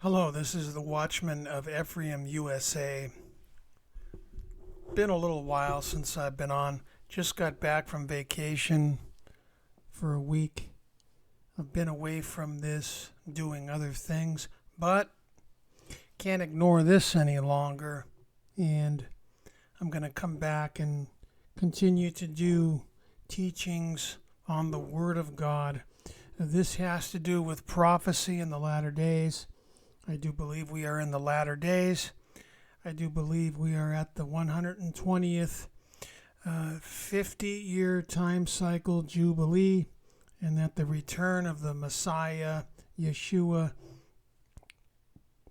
Hello, this is the Watchman of Ephraim, USA. Been a little while since I've been on. Just got back from vacation for a week. I've been away from this, doing other things, but can't ignore this any longer. And I'm going to come back and continue to do teachings on the Word of God. This has to do with prophecy in the latter days. I do believe we are in the latter days. I do believe we are at the 120th 50-year time cycle jubilee, and that the return of the Messiah, Yeshua,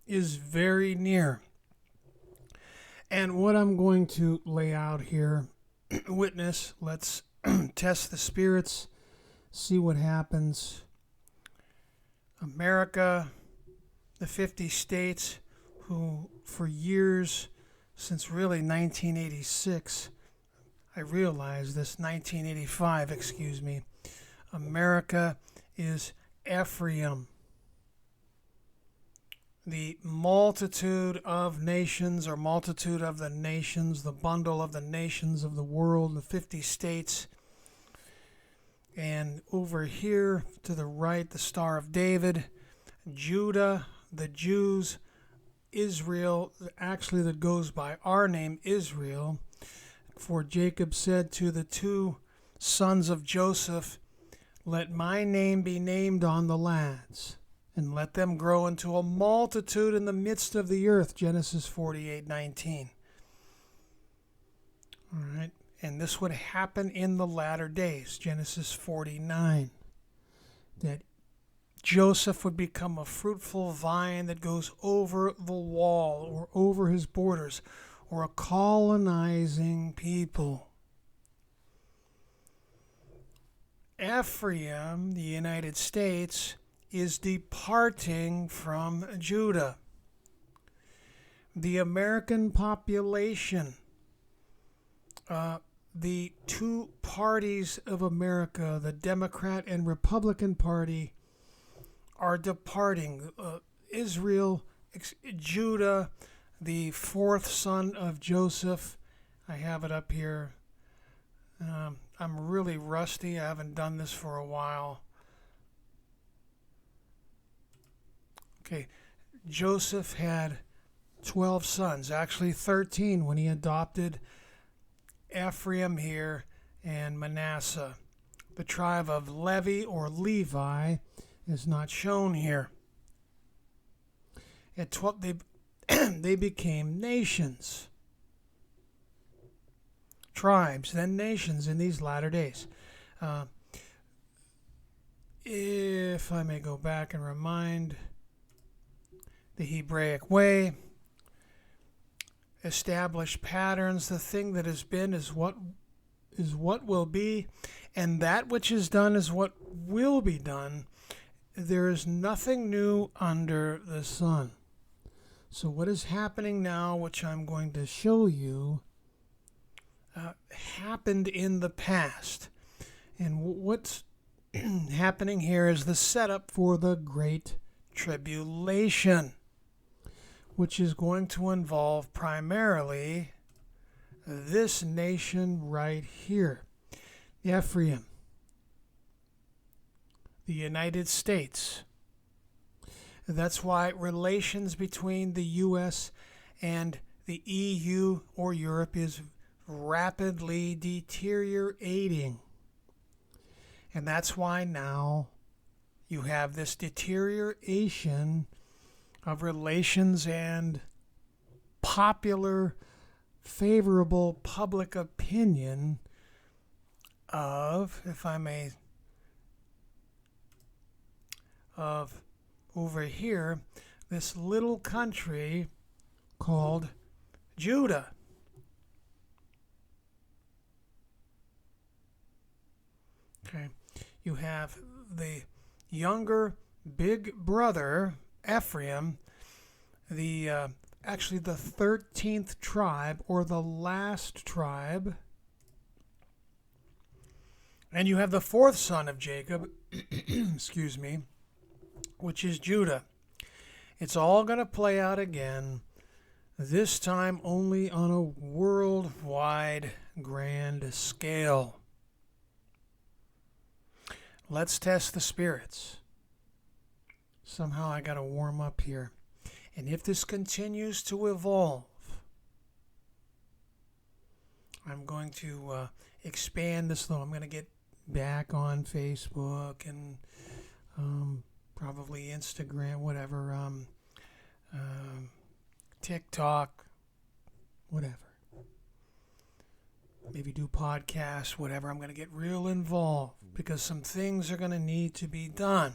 is very near. And what I'm going to lay out here, witness, let's test the spirits, see what happens. America, the 50 states, who for years, since really 1986, I realized this, 1985, excuse me, America is Ephraim. The multitude of nations, or multitude of the nations, the bundle of the nations of the world, the 50 states. And over here to the right, the Star of David, Judah, the Jews, Israel, actually that goes by our name, Israel. For Jacob said to the two sons of Joseph, "Let my name be named on the lads, and let them grow into a multitude in the midst of the earth." Genesis 48:19. All right, and this would happen in the latter days. Genesis 49. That Joseph would become a fruitful vine that goes over the wall or over his borders, or a colonizing people. Ephraim, the United States, is departing from Judah. The American population, the two parties of America, the Democrat and Republican Party, are departing. Israel, Judah, the fourth son of Joseph. I have it up here. I'm really rusty. I haven't done this for a while. Okay, Joseph had 12 sons, actually 13 when he adopted Ephraim here and Manasseh. The tribe of Levi or Levi is not shown here. At 12, they became nations, tribes, then nations in these latter days. If I may go back and remind, the Hebraic way, established patterns. The thing that has been is what will be, and that which is done is what will be done. There is nothing new under the sun. So what is happening now, which I'm going to show you, happened in the past. And what's happening here is the setup for the Great Tribulation, which is going to involve primarily this nation right here, Ephraim, the United States. That's why relations between the U.S. and the EU or Europe is rapidly deteriorating. And that's why now you have this deterioration of relations and popular, favorable public opinion of, if I may, of over here, this little country called Judah. Okay, you have the younger big brother, Ephraim, actually the 13th tribe, or the last tribe. And you have the fourth son of Jacob, excuse me, which is Judah. It's all going to play out again, this time only on a worldwide grand scale. Let's test the spirits. Somehow I got to warm up here. And if this continues to evolve, I'm going to expand this, though. I'm going to get back on Facebook and probably Instagram, whatever, TikTok, whatever. Maybe do podcasts, whatever. I'm going to get real involved because some things are going to need to be done.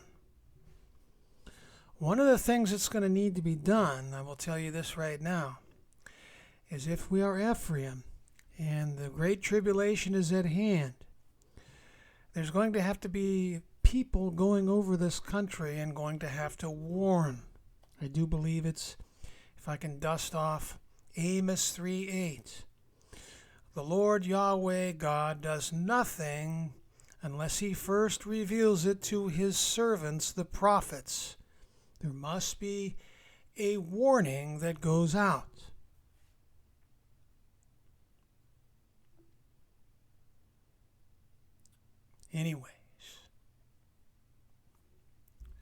One of the things that's going to need to be done, I will tell you this right now, is if we are Ephraim and the Great Tribulation is at hand, there's going to have to be people going over this country and going to have to warn. I do believe it's, if I can dust off Amos 3:8. The Lord Yahweh God does nothing unless he first reveals it to his servants, the prophets. There must be a warning that goes out. Anyways,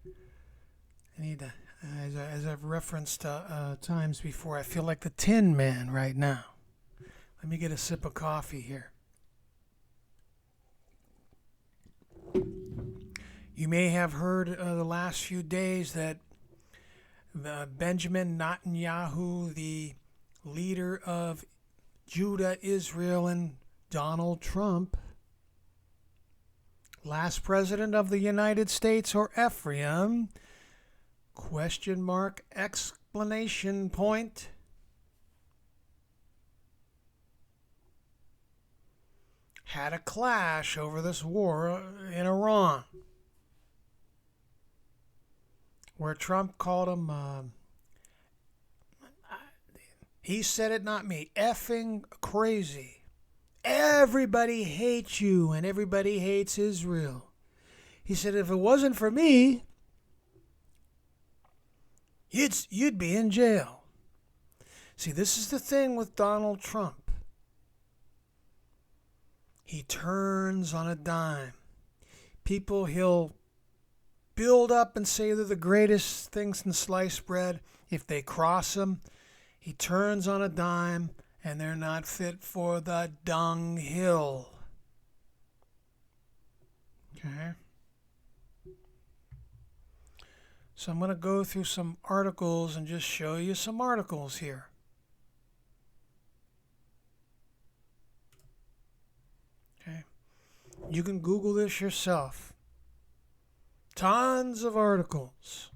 I need to, as I've referenced times before, I feel like the Tin Man right now. Let me get a sip of coffee here. You may have heard the last few days that Benjamin Netanyahu, the leader of Judah, Israel, and Donald Trump, last president of the United States, or Ephraim, question mark, explanation point, had a clash over this war in Iran, where Trump called him, he said it, not me, effing crazy. Everybody hates you and everybody hates Israel. He said, if it wasn't for me, you'd be in jail. See, this is the thing with Donald Trump. He turns on a dime. People he'll build up and say they're the greatest things in sliced bread. If they cross him, he turns on a dime and they're not fit for the dunghill. Okay? So I'm going to go through some articles and just show you some articles here. Okay? You can Google this yourself. Tons of articles.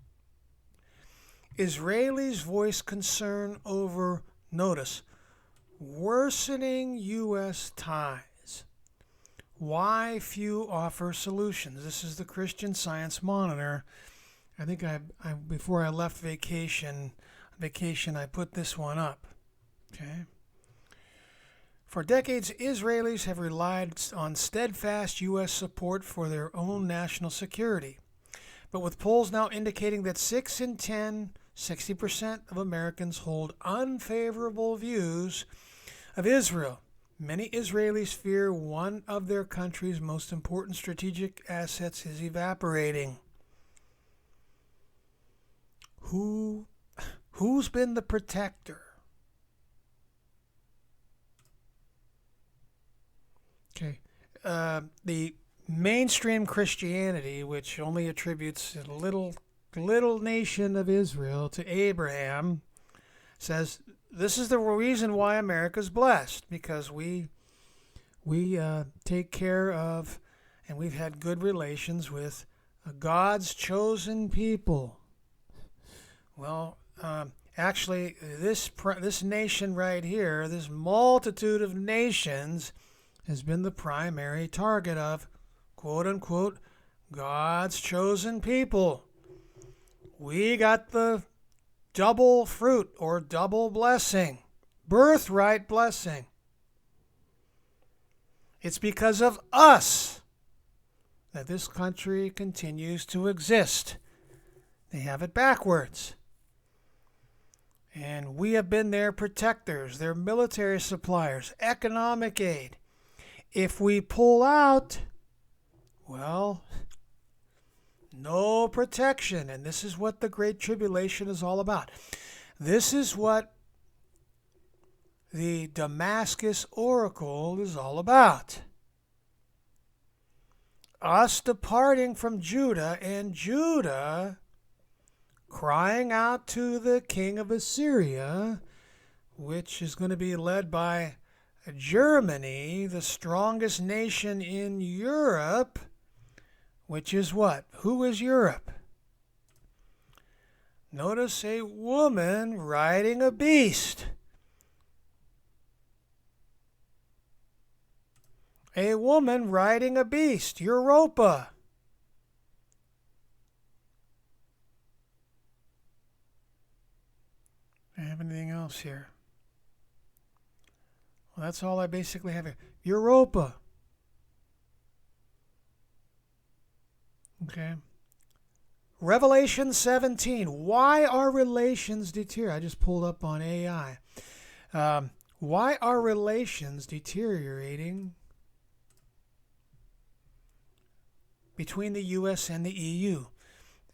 Israelis voice concern over, notice, worsening U.S. ties. Why few offer solutions? This is the Christian Science Monitor. I think I before I left vacation, I put this one up. Okay. For decades, Israelis have relied on steadfast U.S. support for their own national security. But with polls now indicating that 6 in 10, 60% of Americans hold unfavorable views of Israel, many Israelis fear one of their country's most important strategic assets is evaporating. Who's been the protector? Okay. The mainstream Christianity, which only attributes the little nation of Israel to Abraham, says this is the reason why America's blessed, because we take care of and we've had good relations with God's chosen people. Well, actually, this nation right here, this multitude of nations, has been the primary target of, quote unquote, God's chosen people. We got the double fruit or double blessing, birthright blessing. It's because of us that this country continues to exist. They have it backwards. And we have been their protectors, their military suppliers, economic aid. If we pull out, well, no protection. And this is what the Great Tribulation is all about. This is what the Damascus Oracle is all about. Us departing from Judah, and Judah crying out to the king of Assyria, which is going to be led by Germany, the strongest nation in Europe, which is what? Who is Europe? Notice a woman riding a beast. A woman riding a beast, Europa. Do I have anything else here? Well, that's all I basically have here. Europa. Okay. Revelation 17. Why are relations deteriorating? I just pulled up on AI. Why are relations deteriorating between the U.S. and the EU?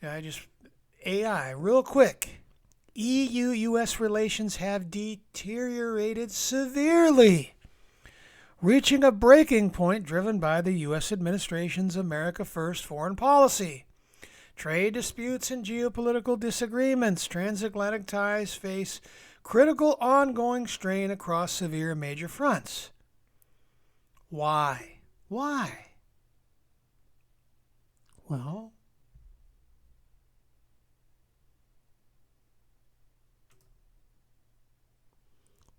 AI, real quick. EU-U.S. relations have deteriorated severely, reaching a breaking point driven by the U.S. administration's America First foreign policy. Trade disputes and geopolitical disagreements, transatlantic ties face critical ongoing strain across severe major fronts. Why? Why? Well,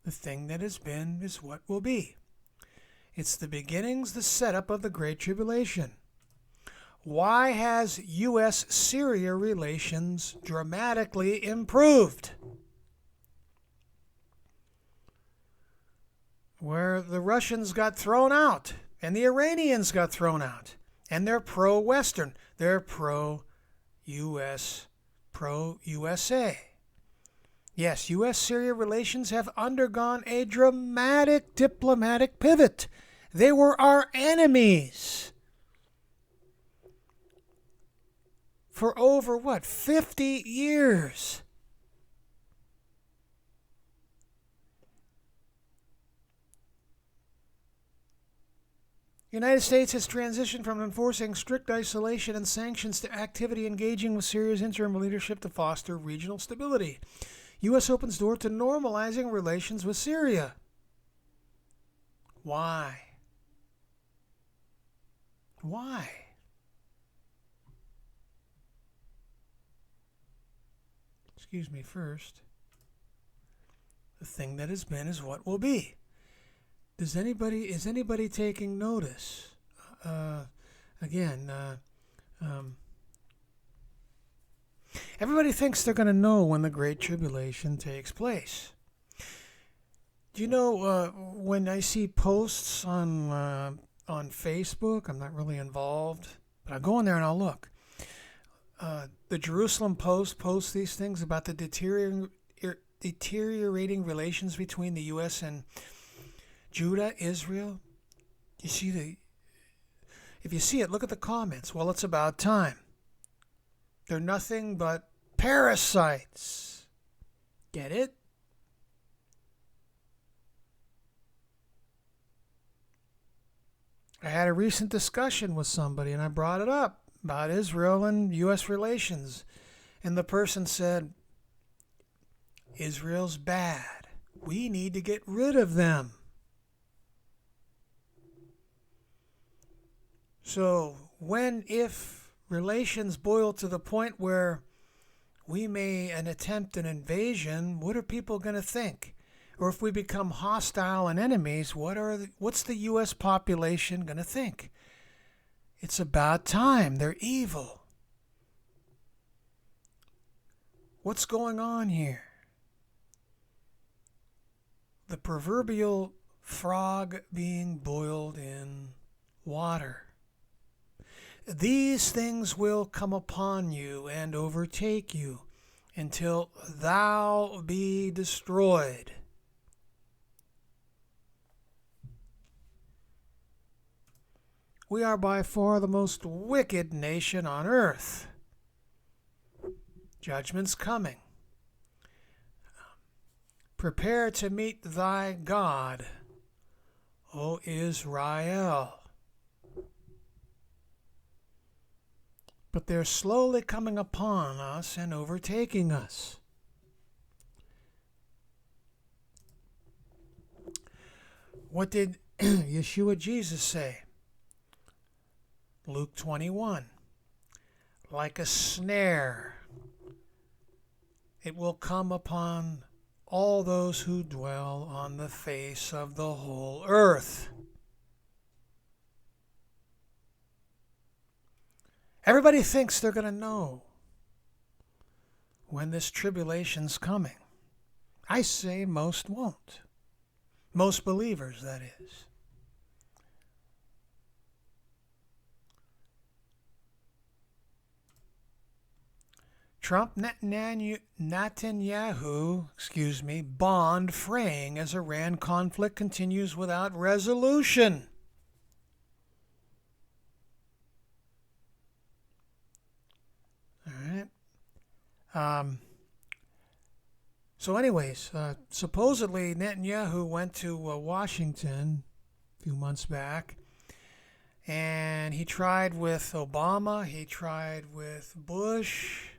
the thing that has been is what will be. It's the beginnings, the setup of the Great Tribulation. Why has U.S.-Syria relations dramatically improved? Where the Russians got thrown out and the Iranians got thrown out. And they're pro-Western. They're pro-U.S., pro-USA. Yes, U.S.-Syria relations have undergone a dramatic diplomatic pivot. They were our enemies for over, 50 years. The United States has transitioned from enforcing strict isolation and sanctions to activity engaging with Syria's interim leadership to foster regional stability. U.S. opens door to normalizing relations with Syria. Why? Why? Excuse me first. The thing that has been is what will be. Is anybody taking notice? Everybody thinks they're going to know when the Great Tribulation takes place. Do you know when I see posts on Facebook? I'm not really involved, but I go in there and I'll look. The Jerusalem Post posts these things about the deteriorating relations between the U.S. and Judah, Israel. If you see it, look at the comments. Well, it's about time. They're nothing but parasites. Get it? I had a recent discussion with somebody and I brought it up about Israel and U.S. relations. And the person said, Israel's bad. We need to get rid of them. So if relations boil to the point where we may attempt an invasion, what are people going to think? Or if we become hostile and enemies, what's the U.S. population going to think? It's about time. They're evil. What's going on here? The proverbial frog being boiled in water. These things will come upon you and overtake you. until thou be destroyed. We are by far the most wicked nation on earth. Judgment's coming. Prepare to meet thy God, O Israel. But they're slowly coming upon us and overtaking us. What did Yeshua Jesus say? Luke 21. Like a snare, it will come upon all those who dwell on the face of the whole earth. Everybody thinks they're going to know when this tribulation's coming. I say most won't. Most believers, that is. Trump Netanyahu, bond fraying as Iran conflict continues without resolution. All right. So anyways, supposedly Netanyahu went to Washington a few months back, and he tried with Obama, he tried with Bush,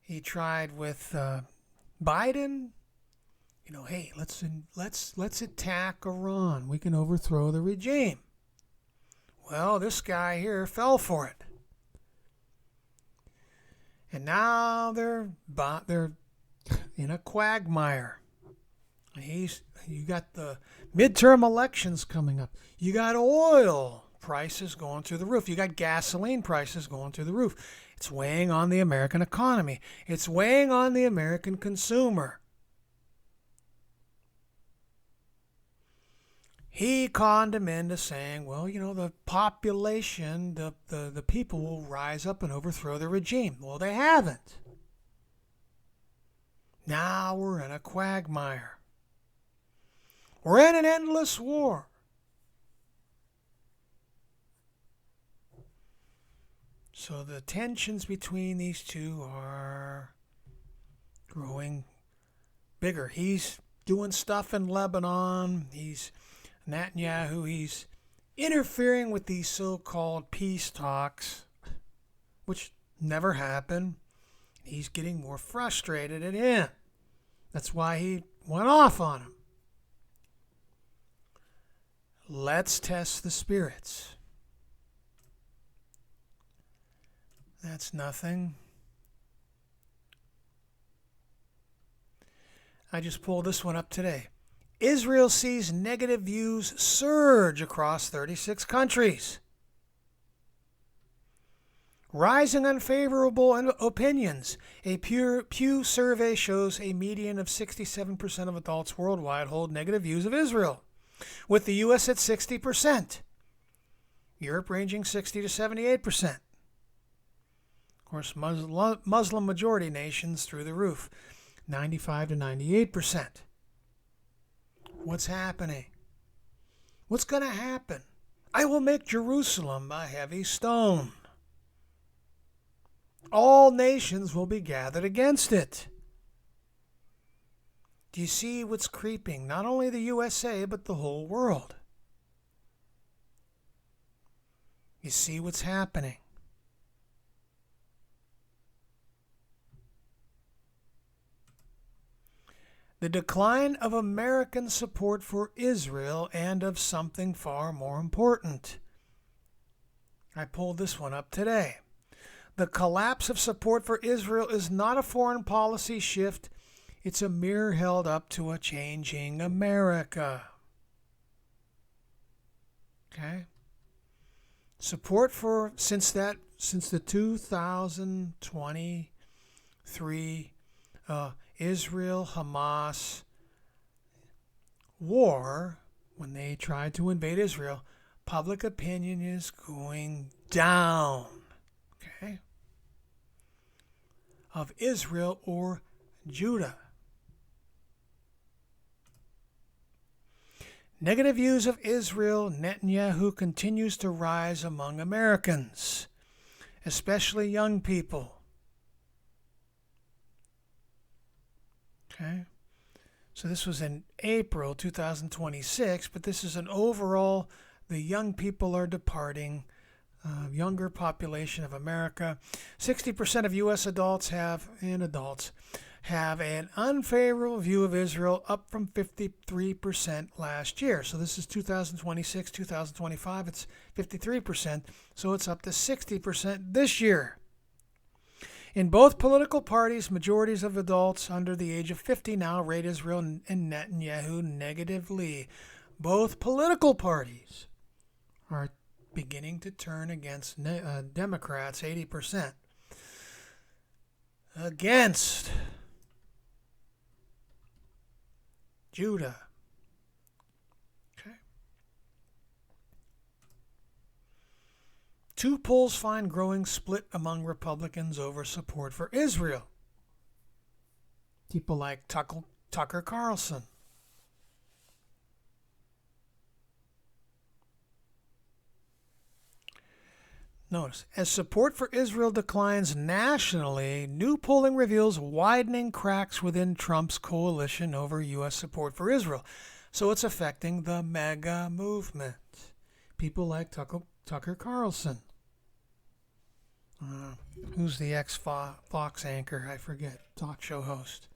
he tried with Biden. You know, hey, let's attack Iran. We can overthrow the regime. Well, this guy here fell for it. And now they're in a quagmire. You got the midterm elections coming up. You got oil prices going through the roof. You got gasoline prices going through the roof. It's weighing on the American economy. It's weighing on the American consumer. He conned him into saying, well, you know, the population, the people will rise up and overthrow the regime. Well, they haven't. Now we're in a quagmire. We're in an endless war. So the tensions between these two are growing bigger. He's doing stuff in Lebanon. Netanyahu, he's interfering with these so-called peace talks, which never happen. He's getting more frustrated at him. That's why he went off on him. Let's test the spirits. That's nothing. I just pulled this one up today. Israel sees negative views surge across 36 countries. Rising unfavorable opinions. A Pew survey shows a median of 67% of adults worldwide hold negative views of Israel, with the U.S. at 60%. Europe ranging 60 to 78%. Of course, Muslim majority nations through the roof, 95 to 98%. What's happening? What's going to happen? I will make Jerusalem a heavy stone. All nations will be gathered against it. Do you see what's creeping? Not only the USA, but the whole world. You see what's happening. The decline of American support for Israel and of something far more important. I pulled this one up today. The collapse of support for Israel is not a foreign policy shift. It's a mirror held up to a changing America. Okay? Support for, since the 2023 Israel-Hamas war, when they tried to invade Israel, public opinion is going down. Okay? of Israel or Judah. Negative views of Israel, Netanyahu continues to rise among Americans, especially young people. Okay, so this was in April 2026, but this is an overall, the young people are departing, younger population of America. 60% of U.S. adults have an unfavorable view of Israel, up from 53% last year. So this is 2026, 2025, it's 53%, so it's up to 60% this year. In both political parties, majorities of adults under the age of 50 now rate Israel and Netanyahu negatively. Both political parties are beginning to turn against Democrats, 80%. Against Judah. Okay. Two polls find growing split among Republicans over support for Israel. People like Tucker Carlson. Notice, as support for Israel declines nationally, new polling reveals widening cracks within Trump's coalition over U.S. support for Israel. So it's affecting the MAGA movement. People like Tucker Carlson. Who's the ex-Fox anchor? I forget. Talk show host.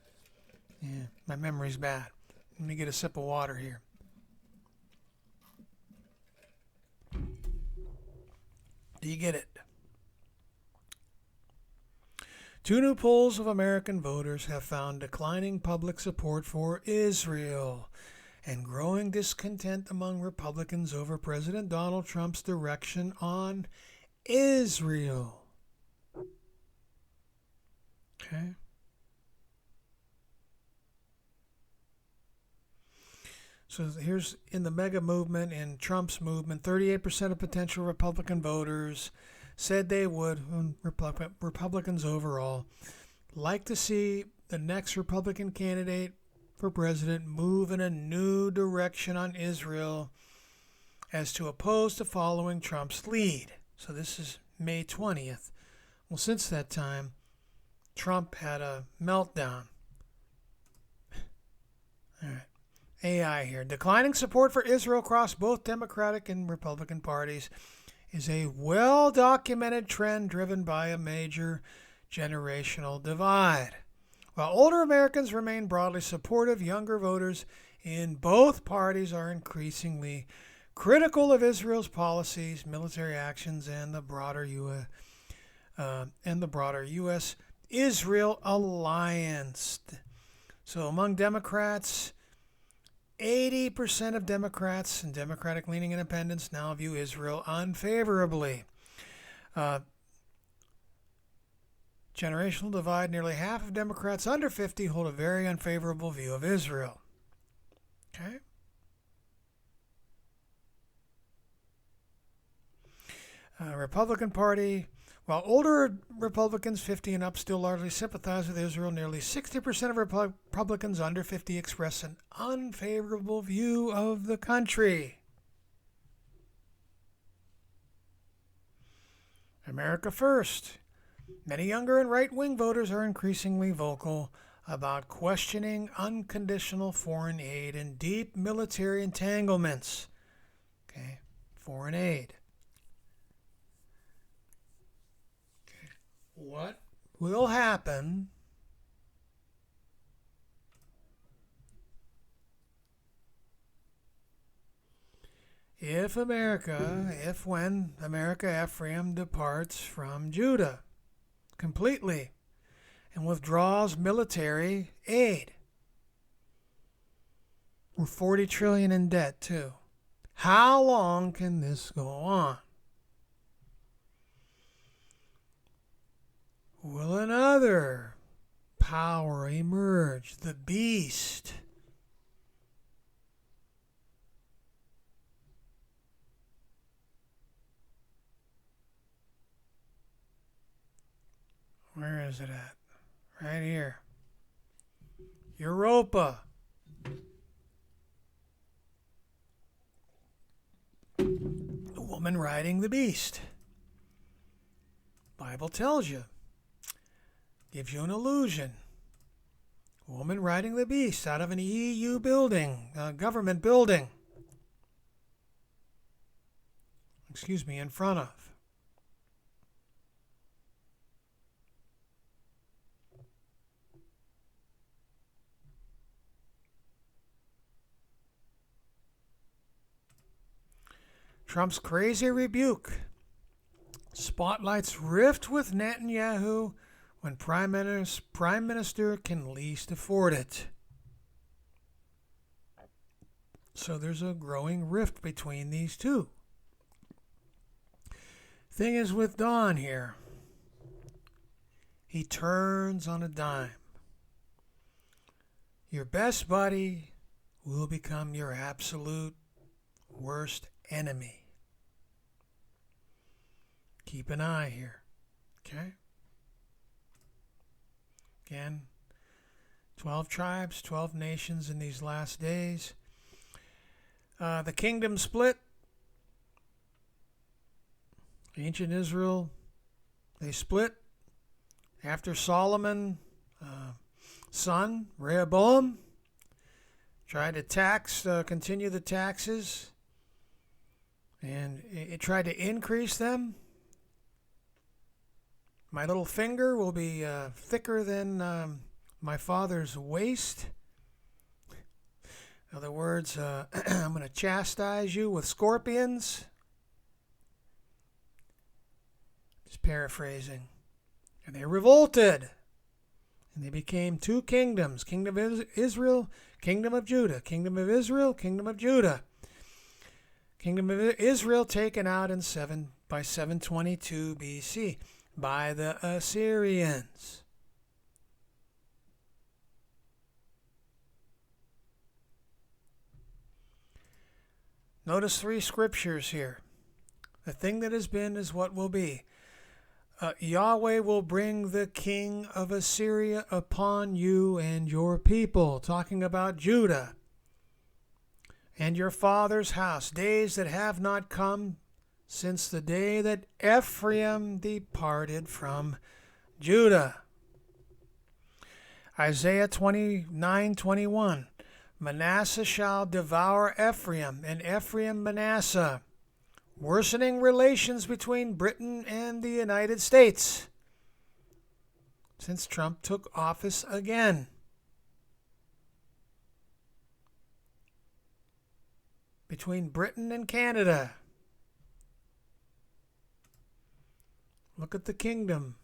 Yeah, my memory's bad. Let me get a sip of water here. Do you get it? Two new polls of American voters have found declining public support for Israel and growing discontent among Republicans over President Donald Trump's direction on Israel. Okay. So here's in the MAGA movement, in Trump's movement, 38% of potential Republican voters said they would, Republicans overall, like to see the next Republican candidate for president move in a new direction on Israel as to oppose to following Trump's lead. So this is May 20th. Well, since that time, Trump had a meltdown. All right. AI here. Declining support for Israel across both Democratic and Republican parties is a well-documented trend driven by a major generational divide. While older Americans remain broadly supportive, younger voters in both parties are increasingly critical of Israel's policies, military actions, and the broader U.S.-Israel alliance. So among Democrats, 80% of Democrats and Democratic-leaning independents now view Israel unfavorably. Generational divide, nearly half of Democrats under 50 hold a very unfavorable view of Israel. Okay? Republican Party, while older Republicans 50 and up still largely sympathize with Israel, nearly 60% of Republicans under 50 express an unfavorable view of the country. America First. Many younger and right-wing voters are increasingly vocal about questioning unconditional foreign aid and deep military entanglements. Okay, foreign aid. What will happen when America Ephraim departs from Judah completely and withdraws military aid? We're $40 trillion in debt too. How long can this go on? Will another power emerge? The beast. Where is it at? right here. Europa. The woman riding the beast. Bible tells you. Gives you an illusion. Woman riding the beast out of an EU building, a government building. In front of. Trump's crazy rebuke. Spotlights rift with Netanyahu when Prime Minister can least afford it. So there's a growing rift between these two. Thing is with Don here, he turns on a dime. Your best buddy will become your absolute worst enemy. Keep an eye here, okay? Again, 12 tribes, 12 nations in these last days. The kingdom split. Ancient Israel, they split after Solomon, son, Rehoboam, tried to continue the taxes, and it tried to increase them. My little finger will be thicker than my father's waist. In other words, I'm going to chastise you with scorpions. Just paraphrasing. And they revolted. And they became two kingdoms. Kingdom of Israel, kingdom of Judah. Kingdom of Israel, kingdom of Judah. Kingdom of Israel taken out by 722 BC by the Assyrians. Notice 3 scriptures here. The thing that has been is what will be. Yahweh will bring the king of Assyria upon you and your people. Talking about Judah and your father's house. Days that have not come since the day that Ephraim departed from Judah. Isaiah 29:21. Manasseh shall devour Ephraim, and Ephraim Manasseh. Worsening relations between Britain and the United States since Trump took office again. Between Britain and Canada. Look at the kingdom.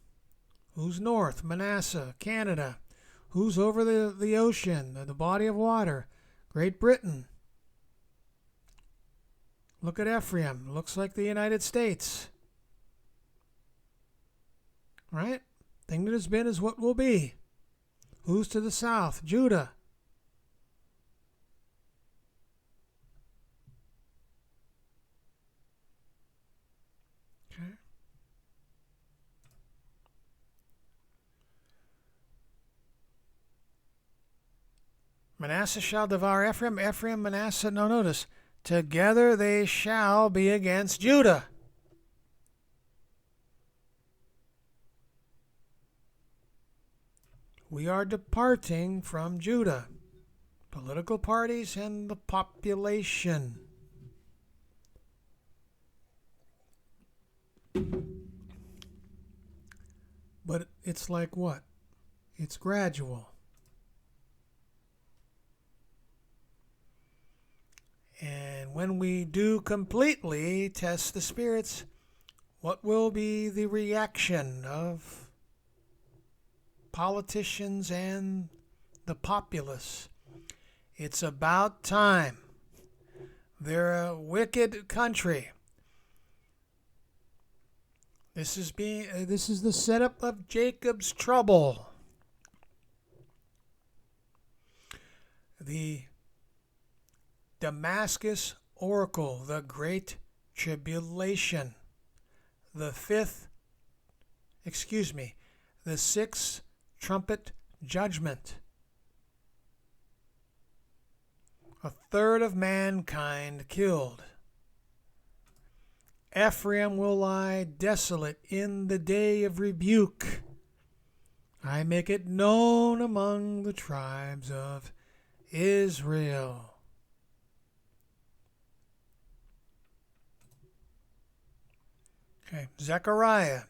Who's north? Manasseh, Canada. Who's over the ocean, the body of water? Great Britain. Look at Ephraim. Looks like the United States. Right? Thing that has been is what will be. Who's to the south? Judah. Okay. Manasseh shall devour Ephraim. Ephraim, Manasseh. No, notice. Together they shall be against Judah. We are departing from Judah. Political parties and the population. But it's like what? It's gradual. And when we do completely test the spirits, what will be the reaction of politicians and the populace? It's about time. They're a wicked country. This is the setup of Jacob's trouble. The Damascus Oracle, the Great Tribulation, the sixth trumpet judgment. A third of mankind killed. Ephraim will lie desolate in the day of rebuke. I make it known among the tribes of Israel. Okay, Zechariah.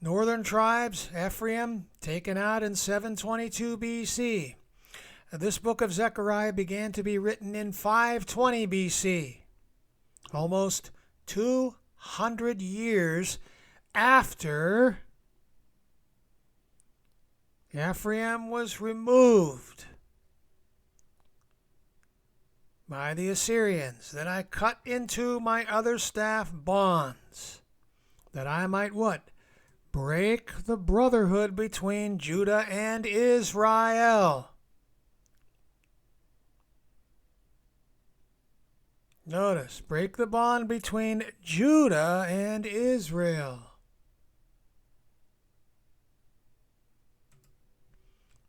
Northern tribes, Ephraim, taken out in 722 BC. This book of Zechariah began to be written in 520 BC, almost 200 years after Ephraim was removed by the Assyrians. Then I cut into my other staff bonds, that I might what? Break the brotherhood between Judah and Israel. Notice, break the bond between Judah and Israel.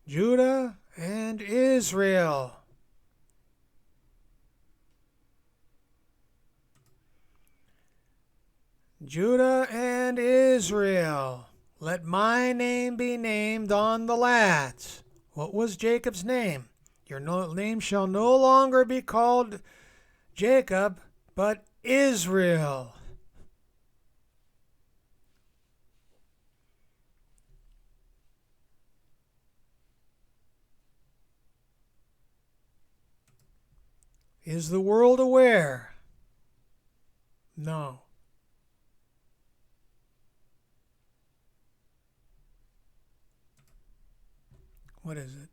Judah and Israel. Judah and Israel. Let my name be named on the lads. What was Jacob's name? Your name shall no longer be called Jacob, but Israel. Is the world aware? No. What is it?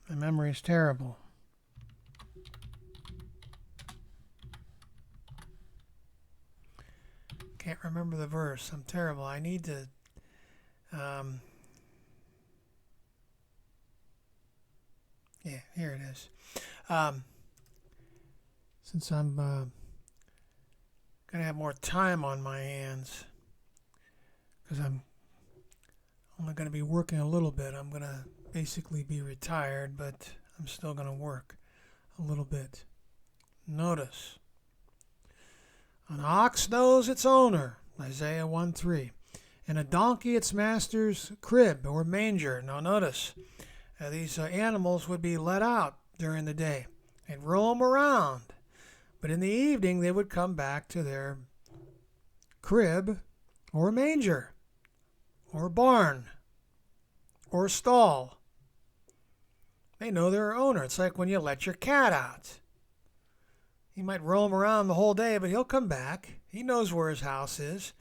My memory is terrible. Can't remember the verse. I'm terrible. I need to yeah, here it is. Since I'm going to have more time on my hands, because I'm only going to be working a little bit. I'm going to basically be retired, but I'm still going to work a little bit. Notice, an ox knows its owner, Isaiah 1:3, and a donkey its master's crib or manger. Now notice, these animals would be let out during the day and roam around, but in the evening they would come back to their crib or manger or barn or stall. They know their owner. It's like when you let your cat out. He might roam around the whole day, but he'll come back. He knows where his house is.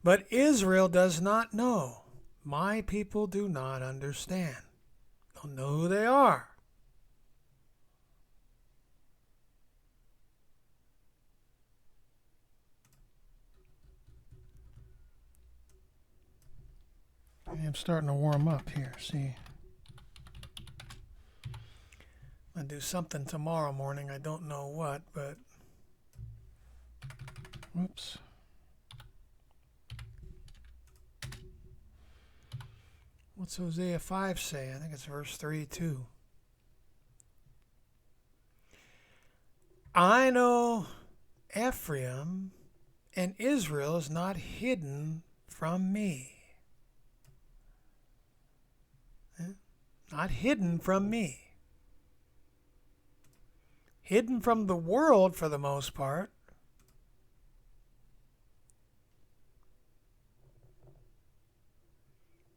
But Israel does not know. My people do not understand. Don't know who they are. I'm starting to warm up here, see. I'll do something tomorrow morning. I don't know what, but whoops. What's Hosea 5 say? I think it's verse 3 too. I know Ephraim and Israel is not hidden from me. Not hidden from me. Hidden from the world for the most part.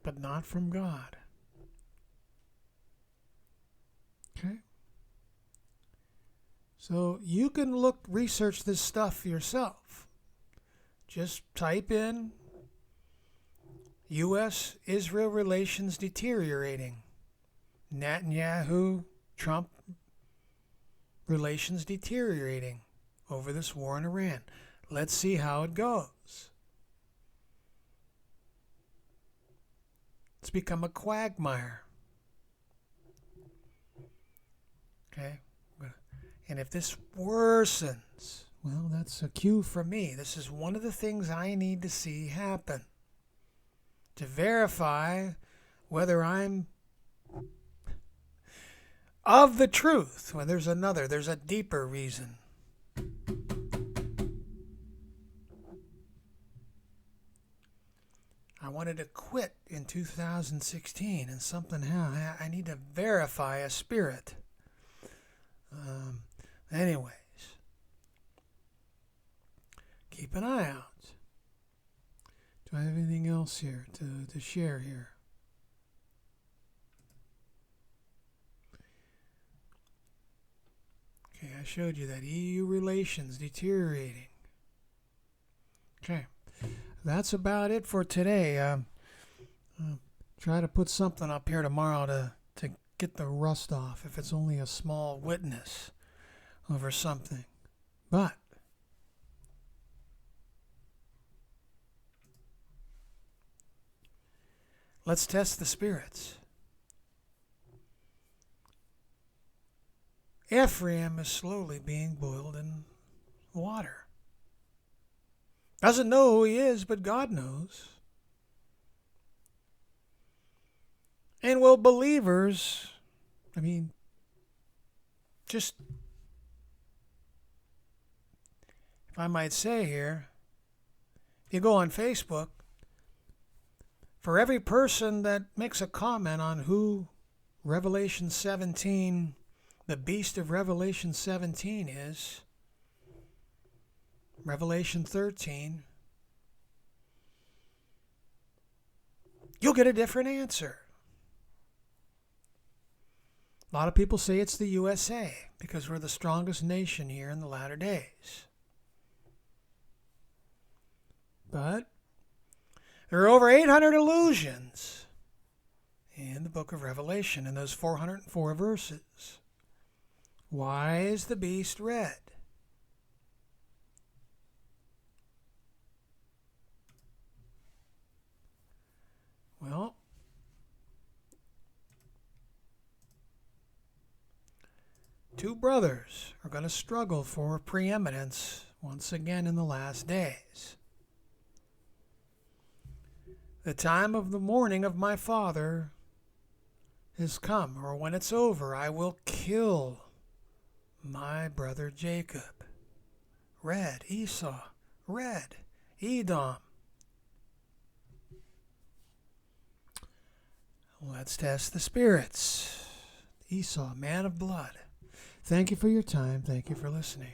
But not from God. Okay? So you can research this stuff yourself. Just type in U.S.-Israel relations deteriorating. Netanyahu, Trump relations deteriorating over this war in Iran. Let's see how it goes. It's become a quagmire. Okay? And if this worsens, well, that's a cue for me. This is one of the things I need to see happen. to verify whether I'm of the truth. Well, there's a deeper reason. I wanted to quit in 2016, and I need to verify a spirit. Anyways, keep an eye out. Do I have anything else here to share here? Okay, I showed you that EU relations deteriorating. Okay, that's about it for today. Try to put something up here tomorrow to get the rust off, if it's only a small witness over something. But let's test the spirits. Ephraim is slowly being boiled in water. Doesn't know who he is, but God knows. And will believers, just, if I might say here, if you go on Facebook, for every person that makes a comment on who Revelation 17, the beast of Revelation 17 is, Revelation 13, you'll get a different answer. A lot of people say it's the USA because we're the strongest nation here in the latter days. But there are over 800 allusions in the book of Revelation in those 404 verses. Why is the beast red? Well, two brothers are going to struggle for preeminence once again in the last days. The time of the mourning of my father has come, or when it's over, I will kill my brother Jacob. Red, Esau. Red, Edom. Let's test the spirits. Esau, man of blood. Thank you for your time. Thank you for listening.